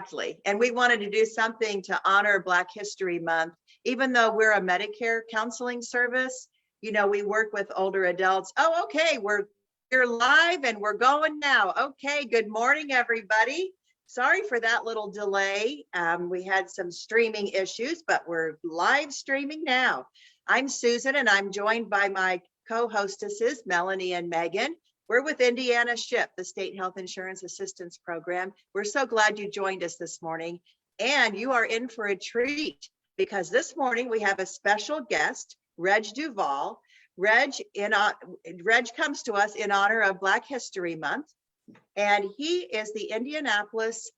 Exactly. And we wanted to do something to honor Black History Month. Even though we're a Medicare counseling service, you know, we work with older adults. Oh, okay, we're live and we're going now. Okay, good morning, everybody. Sorry for that little delay. We had some streaming issues, but we're live streaming now. I'm Susan, and I'm joined by my co-hostesses, Melanie and Megan. We're with Indiana SHIP, the State Health Insurance Assistance Program. We're so glad you joined us this morning, and you are in for a treat because this morning we have a special guest, Reg Duvall. Reg comes to us in honor of Black History Month, and he is the Indianapolis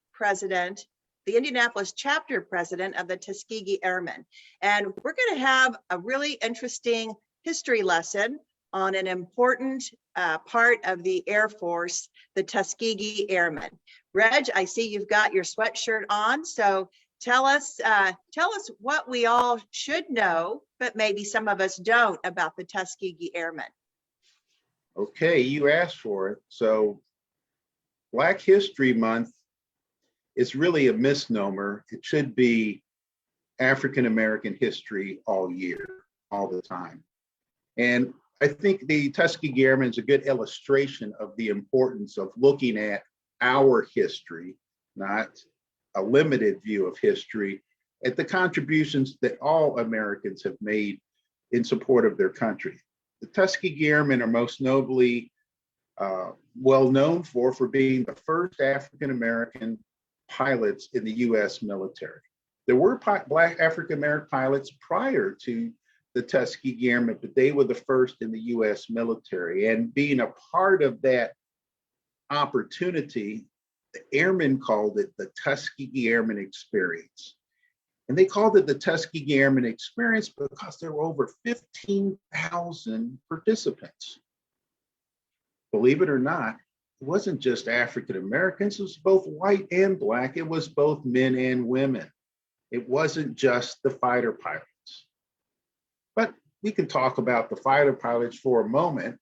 chapter president of the Tuskegee Airmen. And we're going to have a really interesting history lesson on an important part of the Air Force, the Tuskegee Airmen. Reg, I see you've got your sweatshirt on, so tell us what we all should know, but maybe some of us don't, about the Tuskegee Airmen. Okay, you asked for it. So Black History Month is really a misnomer. It should be African American history all year, all the time. And I think the Tuskegee Airmen is a good illustration of the importance of looking at our history, not a limited view of history, at the contributions that all Americans have made in support of their country. The Tuskegee Airmen are most notably well known for being the first African American pilots in the US military. There were Black African American pilots prior to the Tuskegee Airmen, but they were the first in the US military. And being a part of that opportunity, the airmen called it the Tuskegee Airmen Experience. And they called it the Tuskegee Airmen Experience because there were over 15,000 participants. Believe it or not, it wasn't just African Americans, it was both white and Black. It was both men and women. It wasn't just the fighter pilots. But we can talk about the fighter pilots for a moment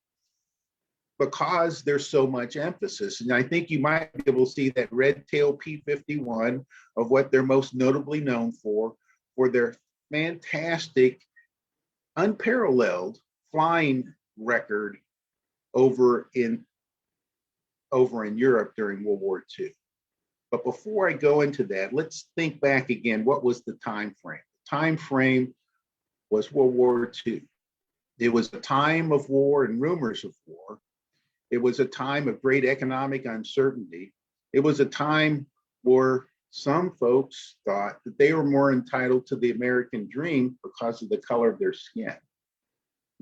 because there's so much emphasis. And I think you might be able to see that red tail P-51 of what they're most notably known for their fantastic, unparalleled flying record over in Europe during World War II. But before I go into that, let's think back again. What was the time frame? The time frame was World War II. It was a time of war and rumors of war. It was a time of great economic uncertainty. It was a time where some folks thought that they were more entitled to the American dream because of the color of their skin.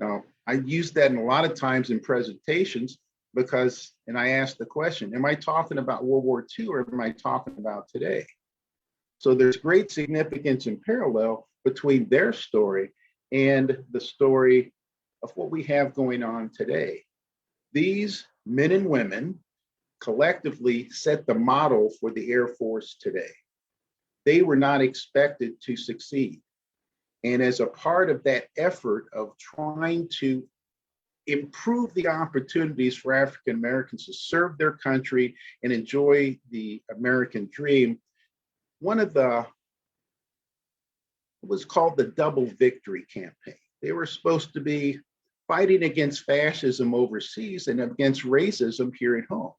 Now, I use that in a lot of times in presentations because, and I ask the question, am I talking about World War II or am I talking about today? So there's great significance and parallel between their story and the story of what we have going on today. These men and women collectively set the model for the Air Force today. They were not expected to succeed. And as a part of that effort of trying to improve the opportunities for African Americans to serve their country and enjoy the American dream, one of the, it was called the Double Victory Campaign. They were supposed to be fighting against fascism overseas and against racism here at home.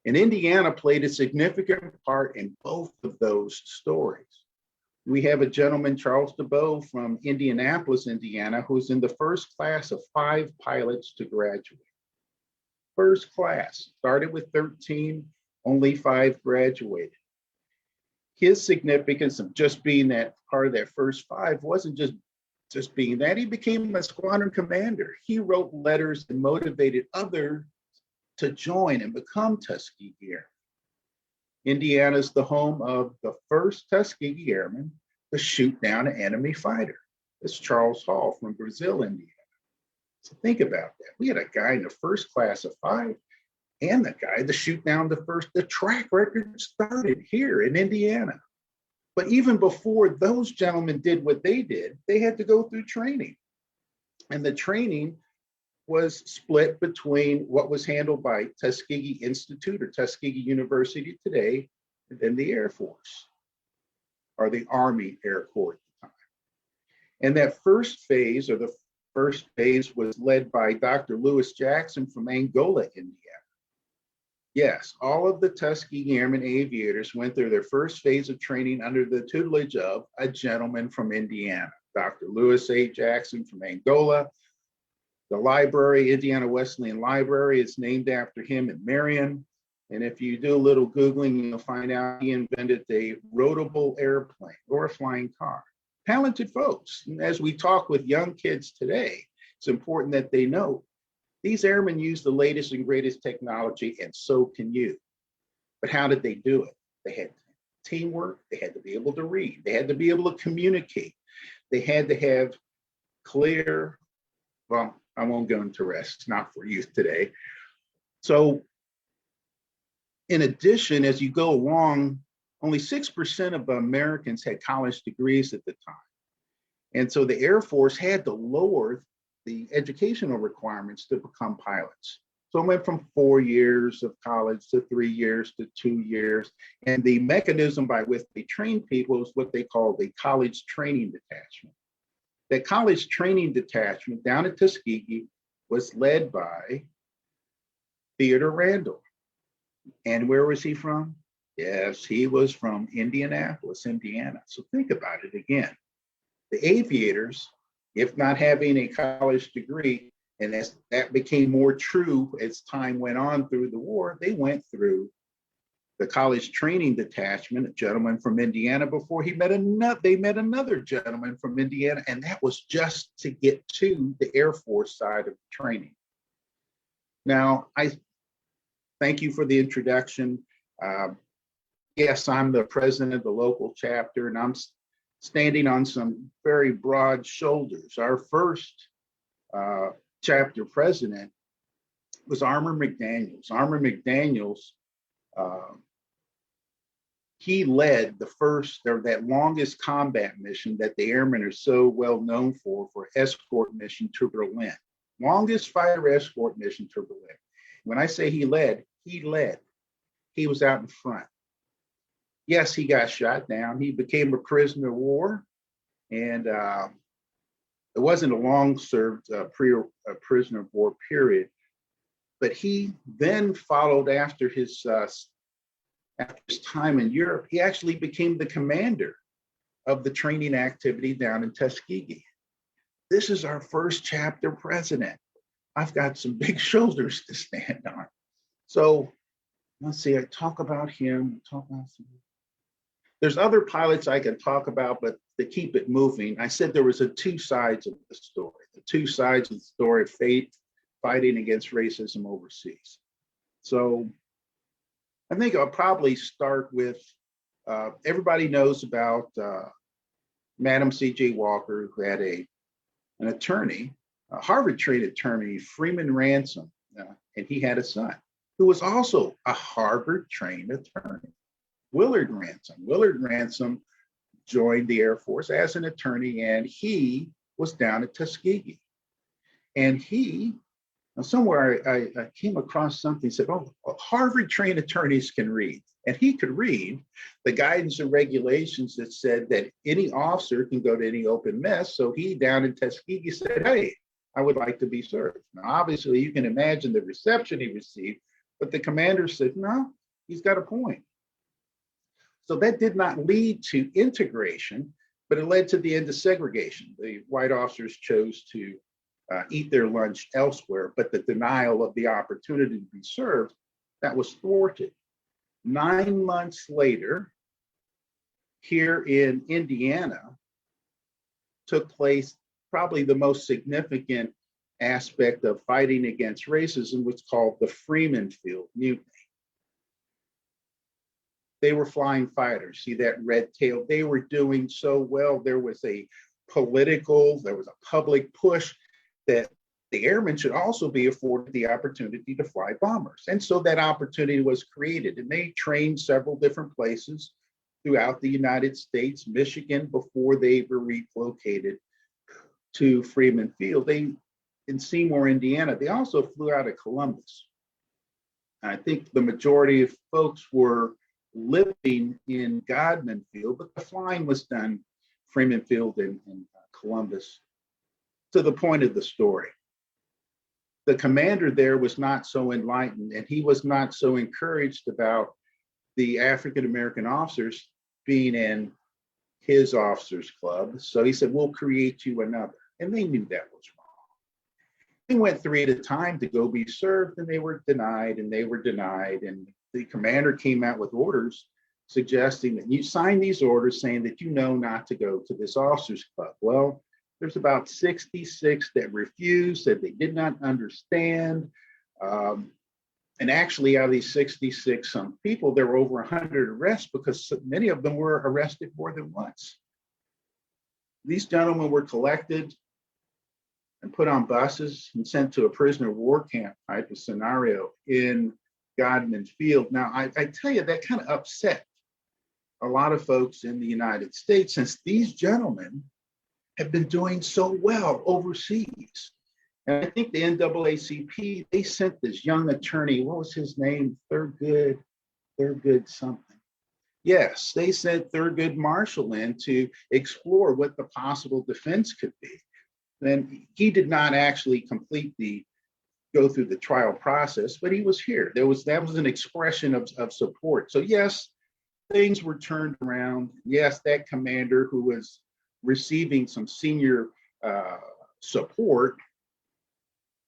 And Indiana played a significant part in both of those stories. We have a gentleman, Charles DeBow from Indianapolis, Indiana, who's in the first class of 5 pilots to graduate. First class, started with 13, only 5 graduated. His significance of just being that part of that first 5 wasn't just being that, he became a squadron commander. He wrote letters and motivated others to join and become Tuskegee Airmen. Indiana is the home of the first Tuskegee Airman to shoot down an enemy fighter. It's Charles Hall from Brazil, Indiana. So think about that. We had a guy in the first class of 5 and the guy to shoot down the track record started here in Indiana. But even before those gentlemen did what they did, they had to go through training. And the training was split between what was handled by Tuskegee Institute or Tuskegee University today and then the Air Force, or the Army Air Corps at the time. And that first phase, or the first phase, was led by Dr. Lewis Jackson from Angola, Indiana. Yes, all of the Tuskegee Airmen aviators went through their first phase of training under the tutelage of a gentleman from Indiana, Dr. Lewis A. Jackson from Angola. The library, Indiana Wesleyan Library, is named after him in Marion. And if you do a little Googling, you'll find out he invented a rotable airplane or a flying car. Talented folks. And as we talk with young kids today, it's important that they know these airmen use the latest and greatest technology, and so can you. But how did they do it? They had teamwork. They had to be able to read. They had to be able to communicate. They had to have clear, well, I won't go into rest. It's not for youth today. So in addition, as you go along, only 6% of Americans had college degrees at the time. And so the Air Force had to lower the educational requirements to become pilots. So it went from 4 years of college to 3 years to 2 years. And the mechanism by which they trained people is what they call the college training detachment. That college training detachment down at Tuskegee was led by Theodore Randall. And where was he from? Yes, he was from Indianapolis, Indiana. So think about it again. The aviators, if not having a college degree, and as that became more true as time went on through the war, they went through the college training detachment, a gentleman from Indiana, before they met another gentleman from Indiana, and that was just to get to the Air Force side of training. Now, I thank you for the introduction. Yes, I'm the president of the local chapter, and I'm standing on some very broad shoulders. Our first chapter president was Armour McDaniels. Armour McDaniels, he led the first, or that longest combat mission that the airmen are so well known for escort mission to Berlin. Longest fighter escort mission to Berlin. When I say he led. He was out in front. Yes, he got shot down. He became a prisoner of war, and it wasn't a long-served prisoner of war period. But he then followed after his time in Europe. He actually became the commander of the training activity down in Tuskegee. This is our first chapter president. I've got some big shoulders to stand on. So let's see, I talk about him, there's other pilots I can talk about, but to keep it moving, I said there was two sides of the story. The two sides of the story of fighting against racism overseas. So I think I'll probably start with, everybody knows about Madam C.J. Walker, who had an attorney, a Harvard-trained attorney, Freeman Ransom, and he had a son who was also a Harvard-trained attorney, Willard Ransom. Willard Ransom joined the Air Force as an attorney, and he was down at Tuskegee. And somewhere I came across something, said, oh, Harvard-trained attorneys can read. And he could read the guidance and regulations that said that any officer can go to any open mess. So he, down in Tuskegee, said, hey, I would like to be served. Now, obviously, you can imagine the reception he received, but the commander said, no, he's got a point. So that did not lead to integration, but it led to the end of segregation. The white officers chose to eat their lunch elsewhere, but the denial of the opportunity to be served, that was thwarted. 9 months later, here in Indiana, took place probably the most significant aspect of fighting against racism, what's called the Freeman Field Mutiny. They were flying fighters. See that red tail? They were doing so well. There was a public push that the airmen should also be afforded the opportunity to fly bombers. And so that opportunity was created, and they trained several different places throughout the United States, Michigan, before they were relocated to Freeman Field. In Seymour, Indiana, they also flew out of Columbus. I think the majority of folks were living in Godman Field, but the flying was done Freeman Field in Columbus. To the point of the story, the commander there was not so enlightened, and he was not so encouraged about the African American officers being in his officers club. So he said, we'll create you another. And they knew that was wrong. They went 3 at a time to go be served, and they were denied, and they were denied. And the commander came out with orders suggesting that you sign these orders saying that you know not to go to this officers club. Well, there's about 66 that refused, said they did not understand. And actually, out of these 66 some people, there were over 100 arrests because many of them were arrested more than once. These gentlemen were collected and put on buses and sent to a prisoner of war camp type of scenario in Godman Field. Now, I tell you, that kind of upset a lot of folks in the United States, since these gentlemen have been doing so well overseas. And I think the NAACP, they sent this young attorney, what was his name? Thurgood something. Yes, they sent Thurgood Marshall in to explore what the possible defense could be. And he did not actually go through the trial process, but he was here. That was an expression of support. So yes, things were turned around. Yes, that commander who was receiving some senior support,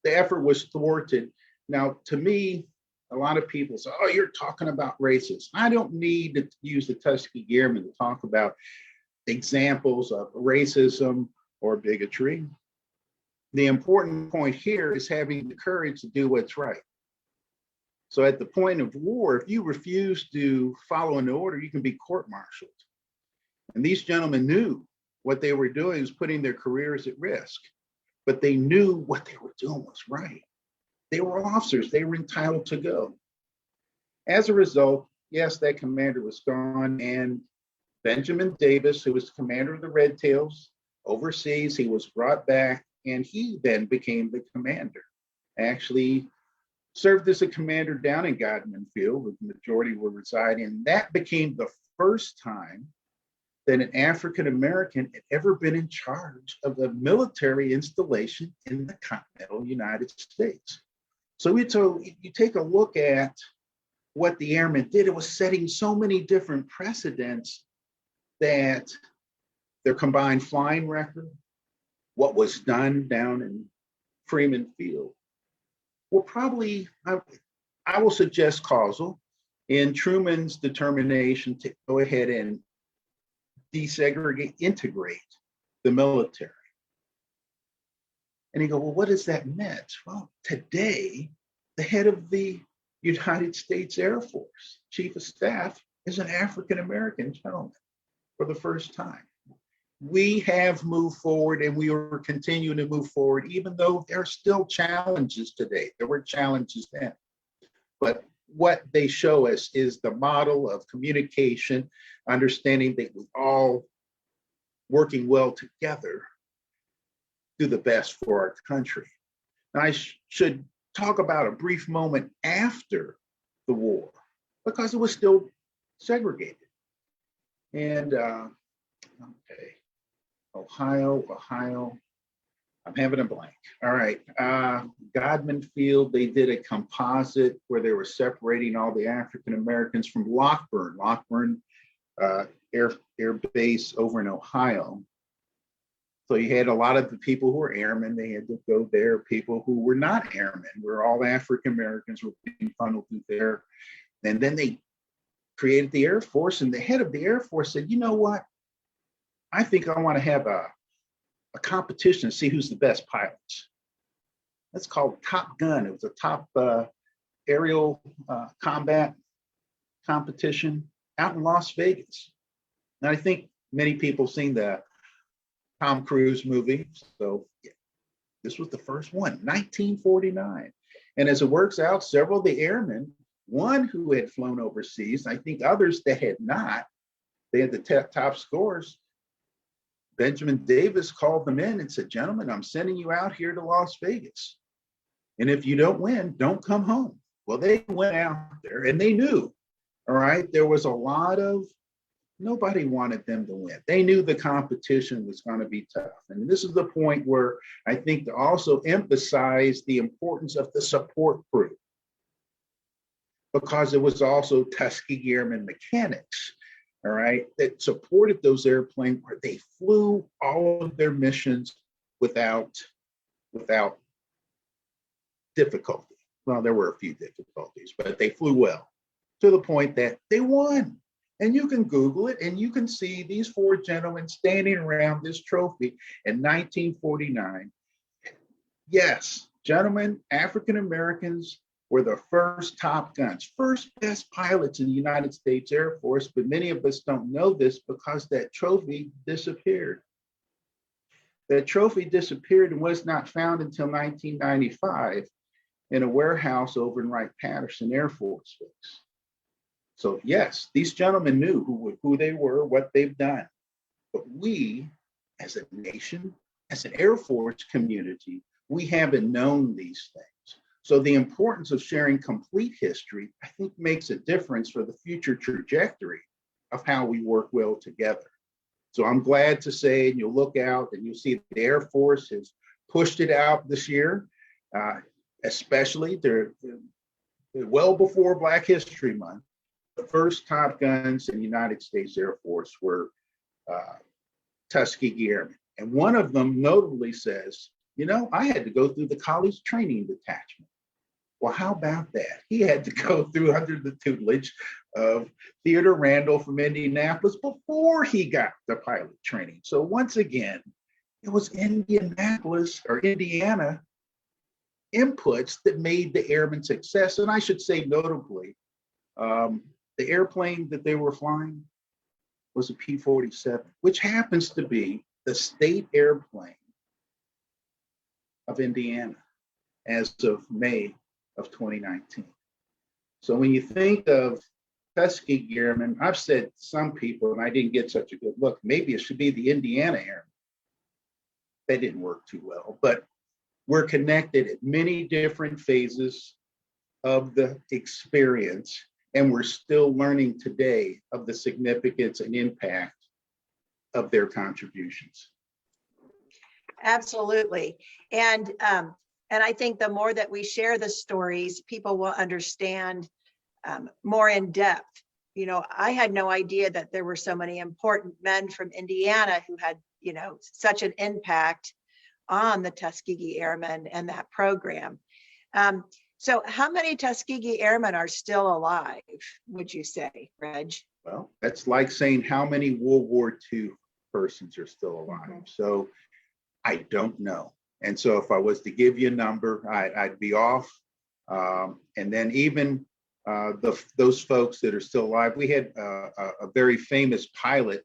the effort was thwarted. Now, to me, a lot of people say, oh, you're talking about racism. I don't need to use the Tuskegee Airmen to talk about examples of racism or bigotry. The important point here is having the courage to do what's right. So at the point of war, if you refuse to follow an order, you can be court-martialed. And these gentlemen knew what they were doing was putting their careers at risk, but they knew what they were doing was right. They were officers, they were entitled to go. As a result, yes, that commander was gone, and Benjamin Davis, who was the commander of the Red Tails overseas, he was brought back, and he then became the commander. Actually served as a commander down in Godman Field, where the majority were residing. And that became the first time that an African American had ever been in charge of a military installation in the continental United States. So you take a look at what the Airmen did. It was setting so many different precedents that their combined flying record, what was done down in Freeman Field, will probably, I will suggest, causal in Truman's determination to go ahead and integrate the military. And you go, well, what does that mean? Well, today, the head of the United States Air Force, Chief of Staff, is an African American gentleman for the first time. We have moved forward, and we are continuing to move forward, even though there are still challenges today. There were challenges then. But what they show us is the model of communication, understanding that we all working well together do the best for our country. Now, I should talk about a brief moment after the war, because it was still segregated. And okay, Ohio, I'm having a blank. All right, Godman Field, they did a composite where they were separating all the African Americans from Lockburn Air Base over in Ohio. So you had a lot of the people who were airmen, they had to go there. People who were not airmen, where all African Americans were being funneled through there. And then they created the Air Force, and the head of the Air Force said, you know what? I think I want to have a competition to see who's the best pilots. That's called Top Gun. It was a top aerial combat competition out in Las Vegas. And I think many people have seen the Tom Cruise movie. So yeah, this was the first one, 1949. And as it works out, several of the airmen, one who had flown overseas, I think others that had not, they had the top scores. Benjamin Davis called them in and said, gentlemen, I'm sending you out here to Las Vegas. And if you don't win, don't come home. Well, they went out there and they knew All right. There was a lot of, nobody wanted them to win. They knew the competition was going to be tough. And this is the point where I think to also emphasize the importance of the support crew, because it was also Tuskegee Airmen mechanics, all right, that supported those airplanes where they flew all of their missions without difficulty. Well, there were a few difficulties, but they flew well to the point that they won. And you can Google it and you can see these four gentlemen standing around this trophy in 1949. Yes, gentlemen, African Americans were the first top guns, first best pilots in the United States Air Force, but many of us don't know this because that trophy disappeared. That trophy disappeared and was not found until 1995 in a warehouse over in Wright-Patterson Air Force Base. So yes, these gentlemen knew who they were, what they've done. But we, as a nation, as an Air Force community, we haven't known these things. So the importance of sharing complete history, I think, makes a difference for the future trajectory of how we work well together. So I'm glad to say, and you'll look out and you'll see the Air Force has pushed it out this year, especially they're well before Black History Month. The first Top Guns in the United States Air Force were Tuskegee Airmen. And one of them notably says, you know, I had to go through the college training detachment. Well, how about that? He had to go through under the tutelage of Theodore Randall from Indianapolis before he got the pilot training. So once again, it was Indianapolis or Indiana inputs that made the airmen success. And I should say notably, the airplane that they were flying was a P-47, which happens to be the state airplane of Indiana as of May of 2019. So when you think of Tuskegee Airmen, I've said some people, and I didn't get such a good look, maybe it should be the Indiana Airmen. They didn't work too well, but we're connected at many different phases of the experience. And we're still learning today of the significance and impact of their contributions. Absolutely. And I think the more that we share the stories, people will understand more in depth. You know, I had no idea that there were so many important men from Indiana who had, you know, such an impact on the Tuskegee Airmen and that program. So how many Tuskegee Airmen are still alive, would you say, Reg? Well, that's like saying how many World War II persons are still alive. Mm-hmm. So I don't know. And so if I was to give you a number, I'd be off. And then even those folks that are still alive, we had a very famous pilot.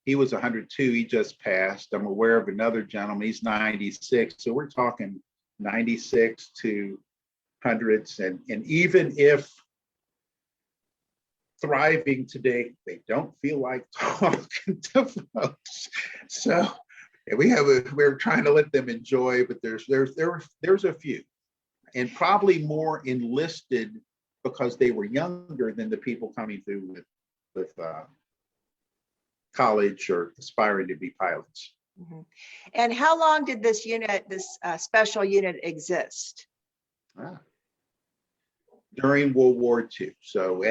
He was 102, he just passed. I'm aware of another gentleman, he's 96. So we're talking 96 to hundreds. And even if thriving today, they don't feel like talking to folks. So we're trying to let them enjoy, but there's a few, and probably more enlisted because they were younger than the people coming through with college or aspiring to be pilots. Mm-hmm. And how long did this special unit exist? During World War II. So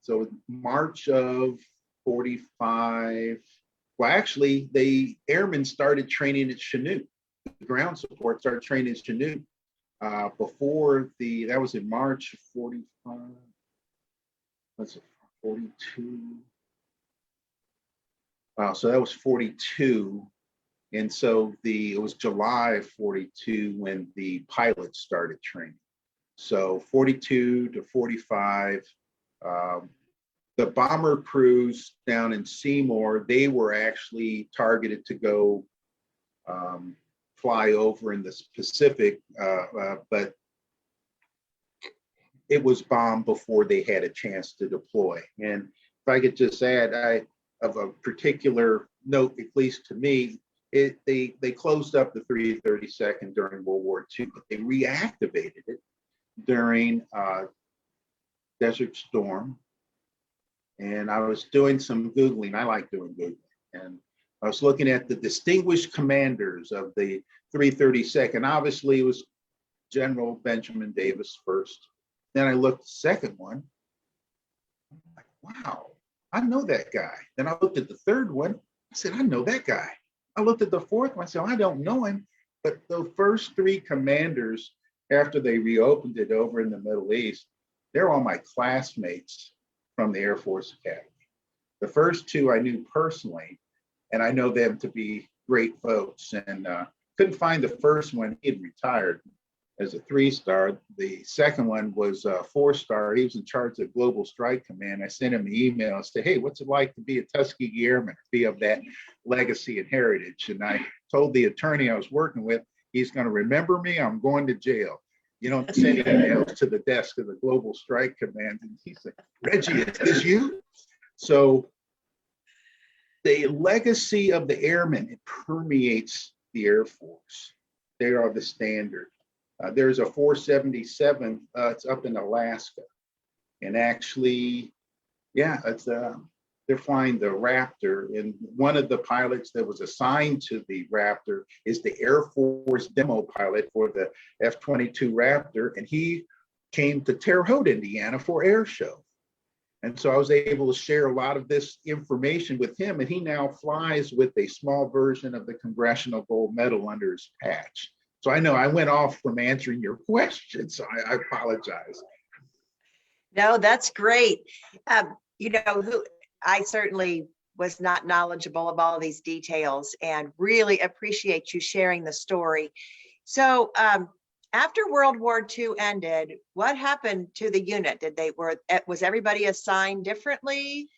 so March of 45. Well, actually, the airmen started training at Chanute. The ground support started training at Chanute that was in March of 45. What's it, 42? Wow, so that was 42. And so it was July of 42 when the pilots started training. So 42 to 45, the bomber crews down in Seymour, they were actually targeted to go fly over in the Pacific, but it was bombed before they had a chance to deploy. And if I could just add, of a particular note, at least to me, they closed up the 332nd during World War II, but they reactivated it during Desert Storm. And I was doing some Googling. I like doing Googling. And I was looking at the distinguished commanders of the 332nd. Obviously, it was General Benjamin Davis first. Then I looked at the second one. I'm like, wow, I know that guy. Then I looked at the third one. I said, I know that guy. I looked at the fourth one. I said, I don't know him. But the first three commanders, after they reopened it over in the Middle East, they're all my classmates from the Air Force Academy. The first two I knew personally, and I know them to be great folks. And couldn't find the first one. He had retired as a 3-star. The second one was a 4-star. He was in charge of Global Strike Command. I sent him an email and said, hey, what's it like to be a Tuskegee Airman, be of that legacy and heritage? And I told the attorney I was working with, he's going to remember me. I'm going to jail. You don't send emails to the desk of the Global Strike Command. And he said, Reggie, is this you? So the legacy of the airmen, it permeates the Air Force. They are the standard. There's a 477, it's up in Alaska. And actually, yeah, it's they're flying the Raptor. And one of the pilots that was assigned to the Raptor is the Air Force demo pilot for the F-22 Raptor. And he came to Terre Haute, Indiana for air show. And so I was able to share a lot of this information with him. And he now flies with a small version of the Congressional Gold Medal under his patch. So I know I went off from answering your question, so I apologize. No, that's great. I certainly was not knowledgeable of all of these details and really appreciate you sharing the story. So after World War II ended, what happened to the unit? Was everybody assigned differently?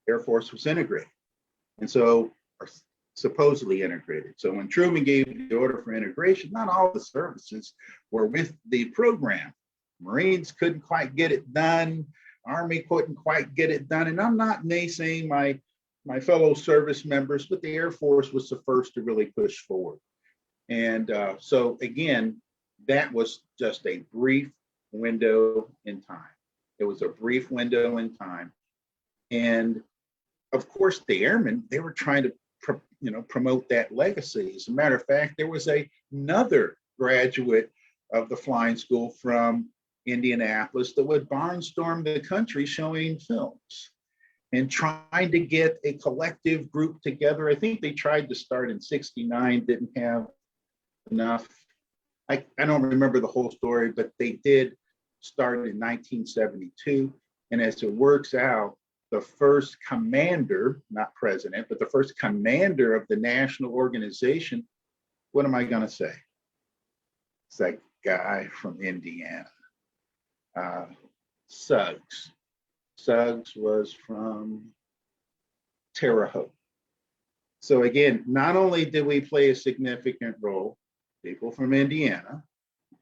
Air Force was integrated. And so, supposedly integrated. So when Truman gave the order for integration, not all the services were with the program. Marines couldn't quite get it done. Army couldn't quite get it done. And I'm not naysaying my fellow service members, but the Air Force was the first to really push forward. And so again, that was just a brief window in time. It was a brief window in time. And of course, the airmen, they were trying to promote that legacy. As a matter of fact, there was another graduate of the flying school from Indianapolis that would barnstorm the country showing films and trying to get a collective group together. I think they tried to start in '69, didn't have enough. I don't remember the whole story, but they did start in 1972. And as it works out, the first commander, not president, but the first commander of the national organization, what am I going to say? It's that guy from Indiana, Suggs. Suggs was from Terre Haute. So again, not only did we play a significant role, people from Indiana,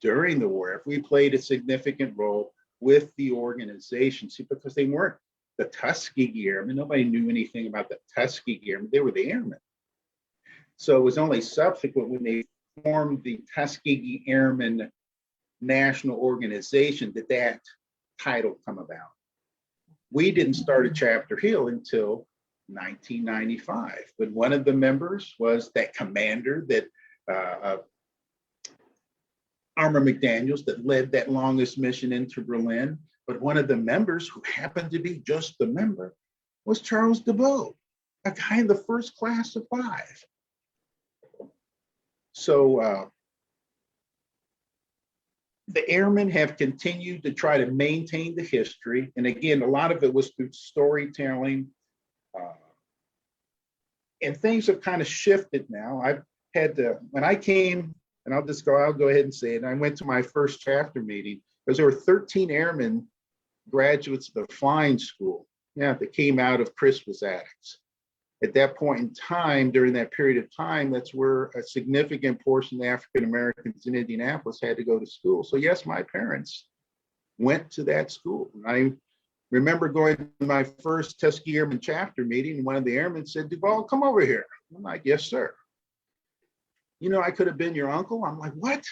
during the war, if we played a significant role with the organization, see, because they weren't the Tuskegee Airmen. Nobody knew anything about the Tuskegee Airmen. They were the Airmen. So it was only subsequent when they formed the Tuskegee Airmen National Organization that title come about. We didn't start at Chapter Hill until 1995, but one of the members was that commander that Armour McDaniels that led that longest mission into Berlin. But one of the members, who happened to be just the member, was Charles DeBow, a guy in the first class of 5. So the airmen have continued to try to maintain the history. And again, a lot of it was through storytelling. And things have kind of shifted now. I've had to, when I came, and I'll go ahead and say it, I went to my first chapter meeting because there were 13 airmen graduates of the flying school, that came out of Crispus Attucks. At that point in time, during that period of time, that's where a significant portion of the African Americans in Indianapolis had to go to school. So yes, my parents went to that school. I remember going to my first Tuskegee Airmen chapter meeting, and one of the airmen said, Duvall, come over here. I'm like, yes, sir. I could have been your uncle. I'm like, what?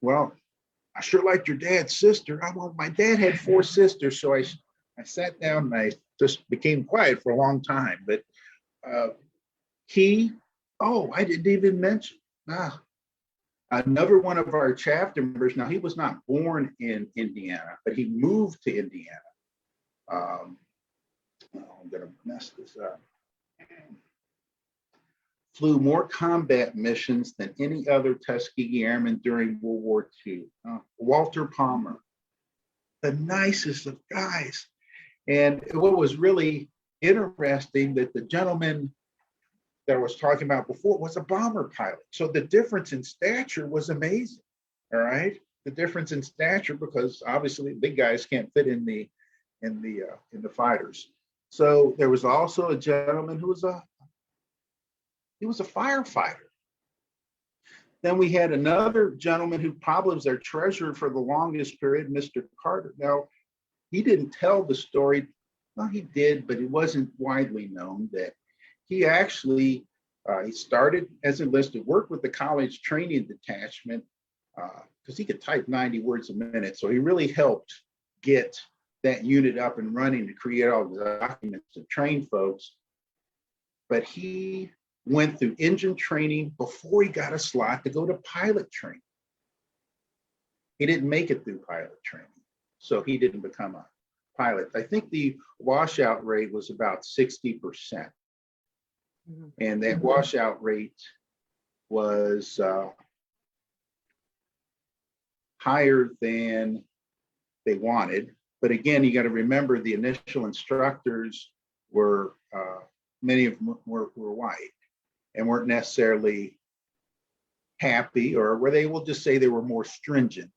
Well, I sure liked your dad's sister. My dad had 4 sisters. So I sat down and I just became quiet for a long time. But uh, I didn't even mention, another one of our chapter members. Now, he was not born in Indiana, but he moved to Indiana. I'm going to mess this up. Flew more combat missions than any other Tuskegee Airman during World War II. Walter Palmer, the nicest of guys. And what was really interesting, that the gentleman that I was talking about before was a bomber pilot. So the difference in stature was amazing. All right, the difference in stature, because obviously big guys can't fit in the fighters. So there was also a gentleman who was a firefighter. Then we had another gentleman who probably was our treasurer for the longest period, Mr. Carter. Now, he didn't tell the story. Well, he did, but it wasn't widely known that he actually, he started as enlisted, worked with the college training detachment, because he could type 90 words a minute. So he really helped get that unit up and running to create all the documents to train folks. But he went through engine training before he got a slot to go to pilot training. He didn't make it through pilot training, so he didn't become a pilot. I think the washout rate was about 60%. Mm-hmm. And that washout rate was higher than they wanted. But again, you got to remember the initial instructors were, many of them were white and weren't necessarily happy, or where they will just say they were more stringent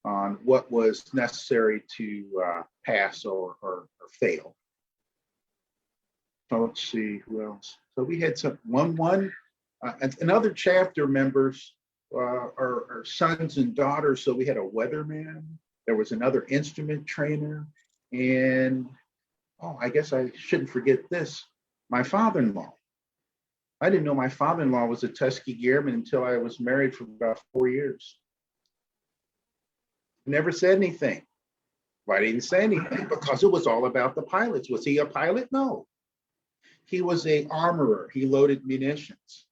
on what was necessary to pass or fail. So let's see who else. So we had and other chapter members are sons and daughters. So we had a weatherman. There was another instrument trainer, and I guess I shouldn't forget this. My father-in-law. I didn't know my father-in-law was a Tuskegee Airman until I was married for about 4 years. Never said anything. Why didn't he say anything? Because it was all about the pilots. Was he a pilot? No. He was an armorer. He loaded munitions.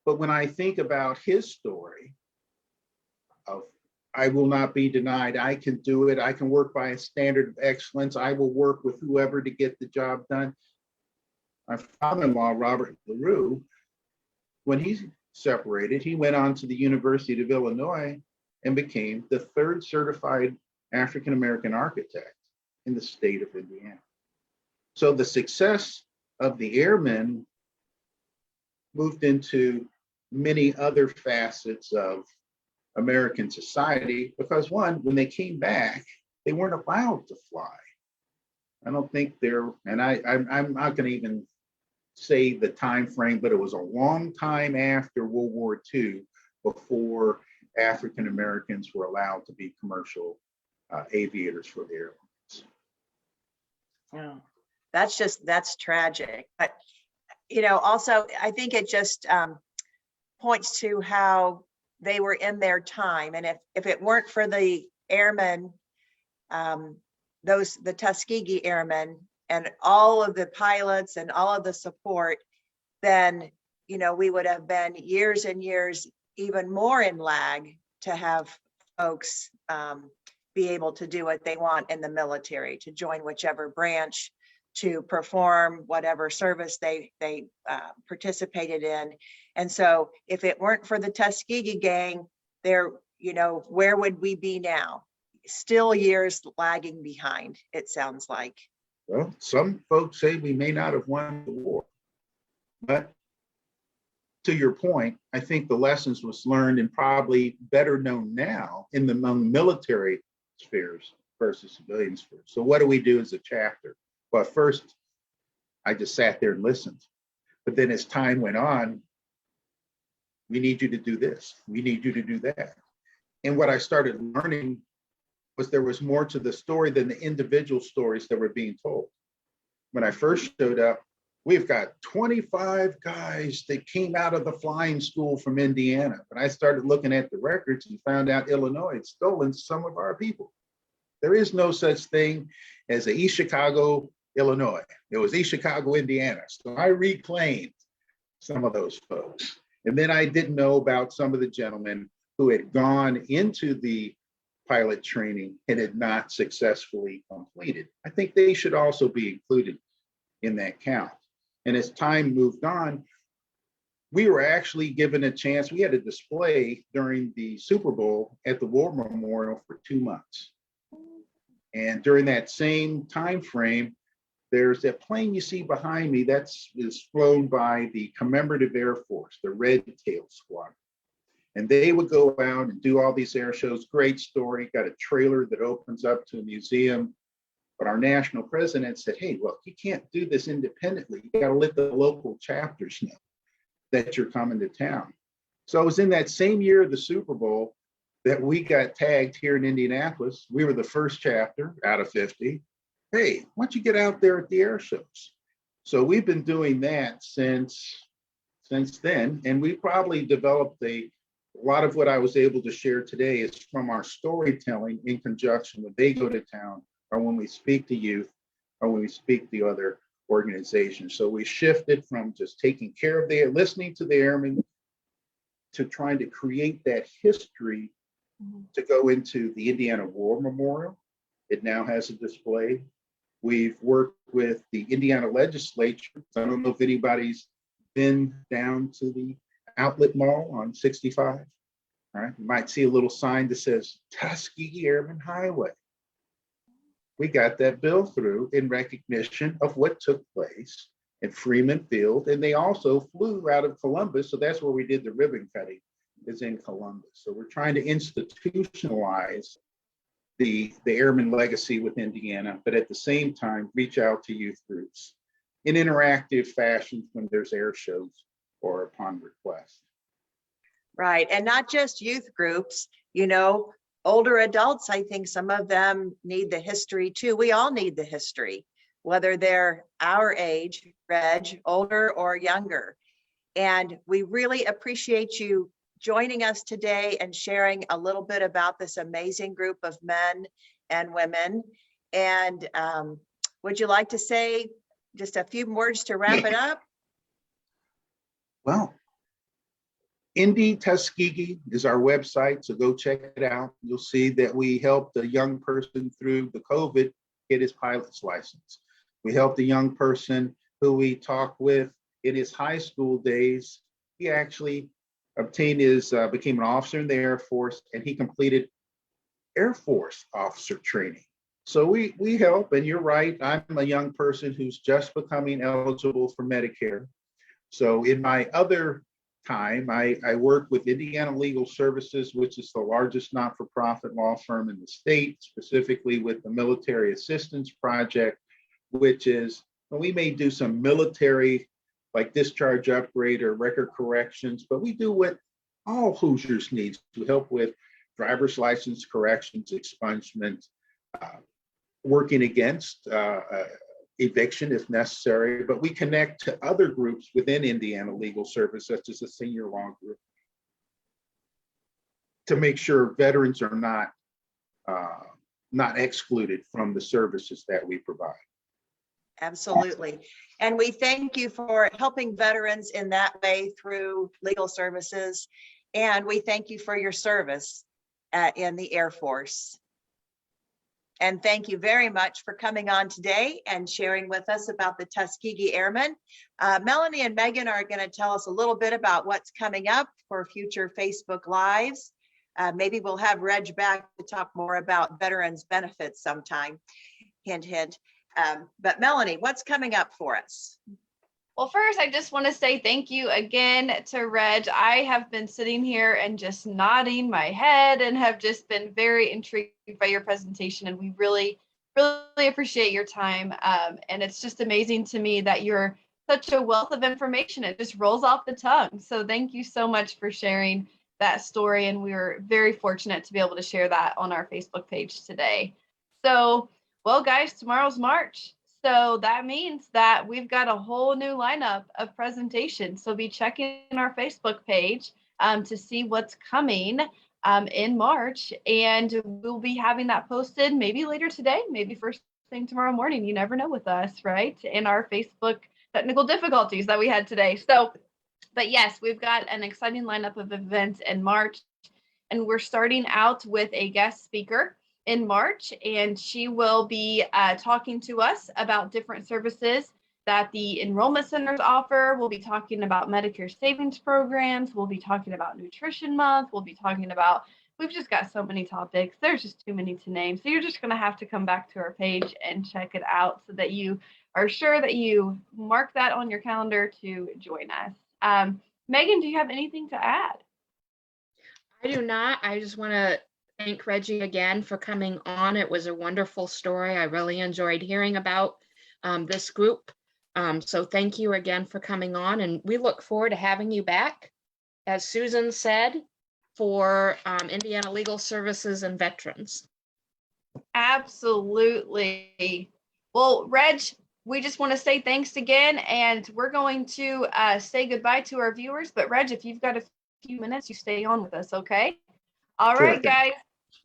But when I think about his story of, I will not be denied, I can do it, I can work by a standard of excellence, I will work with whoever to get the job done. My father-in-law, Robert LaRue, when he separated, he went on to the University of Illinois and became the 3rd certified African-American architect in the state of Indiana. So the success of the Airmen moved into many other facets of American society, because one, when they came back, they weren't allowed to fly. I don't think I'm not going to even say the time frame, but it was a long time after World War II before African Americans were allowed to be commercial aviators for the airlines. Yeah, that's tragic. But also I think it just points to how they were in their time, and if it weren't for the airmen, the Tuskegee Airmen, and all of the pilots and all of the support, then we would have been years and years even more in lag to have folks be able to do what they want in the military, to join whichever branch, to perform whatever service they participated in. And so if it weren't for the Tuskegee gang, where would we be now? Still years lagging behind, it sounds like. Well, some folks say we may not have won the war, but to your point, I think the lessons was learned and probably better known now among military spheres versus civilian spheres. So what do we do as a chapter? Well, at first, I just sat there and listened. But then as time went on, we need you to do this. We need you to do that. And what I started learning was there was more to the story than the individual stories that were being told. When I first showed up, we've got 25 guys that came out of the flying school from Indiana. But I started looking at the records and found out Illinois had stolen some of our people. There is no such thing as a East Chicago, Illinois. It was East Chicago, Indiana. So I reclaimed some of those folks. And then I didn't know about some of the gentlemen who had gone into the pilot training and had not successfully completed. I think they should also be included in that count. And as time moved on, we were actually given a chance. We had a display during the Super Bowl at the War Memorial for 2 months. And during that same time frame, there's that plane you see behind me is flown by the Commemorative Air Force, the Red Tail Squadron. And they would go out and do all these air shows. Great story. Got a trailer that opens up to a museum. But our national president said, hey, look, you can't do this independently. You got to let the local chapters know that you're coming to town. So it was in that same year of the Super Bowl that we got tagged here in Indianapolis. We were the first chapter out of 50. Hey, why don't you get out there at the air shows? So we've been doing that since then. And we probably developed a lot of what I was able to share today is from our storytelling in conjunction when they go to town, or when we speak to youth, or when we speak to other organizations. So we shifted from just taking care of listening to the airmen to trying to create that history to go into the Indiana War Memorial. It now has a display. We've worked with the Indiana legislature. I don't know if anybody's been down to the Outlet Mall on 65. All right, you might see a little sign that says Tuskegee Airmen Highway. We got that bill through in recognition of what took place at Freeman Field. And they also flew out of Columbus. So that's where we did the ribbon cutting, is in Columbus. So we're trying to institutionalize the airman legacy with Indiana, but at the same time, reach out to youth groups in interactive fashion when there's air shows or upon request. Right. And not just youth groups, older adults, I think some of them need the history too. We all need the history, whether they're our age, Reg, older or younger. And we really appreciate you joining us today and sharing a little bit about this amazing group of men and women. And would you like to say just a few words to wrap it up? Well, Indy Tuskegee is our website, so go check it out. You'll see that we helped a young person through the COVID get his pilot's license. We helped a young person who we talked with in his high school days. He actually obtained became an officer in the Air Force, and he completed Air Force officer training. So we help, and you're right, I'm a young person who's just becoming eligible for Medicare. So in my other time, I work with Indiana Legal Services, which is the largest not-for-profit law firm in the state, specifically with the Military Assistance Project, which is, we may do some military like discharge upgrade or record corrections, but we do what all Hoosiers need to help with driver's license corrections, expungement, working against eviction if necessary, but we connect to other groups within Indiana Legal Service, such as the senior law group, to make sure veterans are not excluded from the services that we provide. Absolutely. And we thank you for helping veterans in that way through legal services. And we thank you for your service in the Air Force. And thank you very much for coming on today and sharing with us about the Tuskegee Airmen. Melanie and Megan are going to tell us a little bit about what's coming up for future Facebook Lives. Maybe we'll have Reg back to talk more about veterans benefits sometime. Hint, hint. But Melanie, what's coming up for us? Well, first, I just want to say thank you again to Reg. I have been sitting here and just nodding my head and have just been very intrigued by your presentation. And we really, really appreciate your time. And it's just amazing to me that you're such a wealth of information. It just rolls off the tongue. So thank you so much for sharing that story. And we were very fortunate to be able to share that on our Facebook page today. So, well, guys, tomorrow's March So that means that we've got a whole new lineup of presentations. So be checking our Facebook page to see what's coming in March. And we'll be having that posted maybe later today, maybe first thing tomorrow morning. You never know with us, right? In our Facebook technical difficulties that we had today. So, but yes, we've got an exciting lineup of events in March. And we're starting out with a guest speaker in March, and she will be talking to us about different services that the enrollment centers offer. We'll be talking about Medicare savings programs. We'll be talking about Nutrition Month. We'll be talking about, we've just got so many topics. There's just too many to name. So you're just going to have to come back to our page and check it out so that you are sure that you mark that on your calendar to join us. Megan, do you have anything to add? I do not. I just want to thank Reggie again for coming on. It was a wonderful story. I really enjoyed hearing about this group. So thank you again for coming on, and we look forward to having you back, as Susan said, for Indiana Legal Services and Veterans. Absolutely. Well, Reg, we just want to say thanks again, and we're going to say goodbye to our viewers. But Reg, if you've got a few minutes, you stay on with us, okay? All Sure right, thing. guys.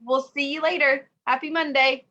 We'll see you later. Happy Monday.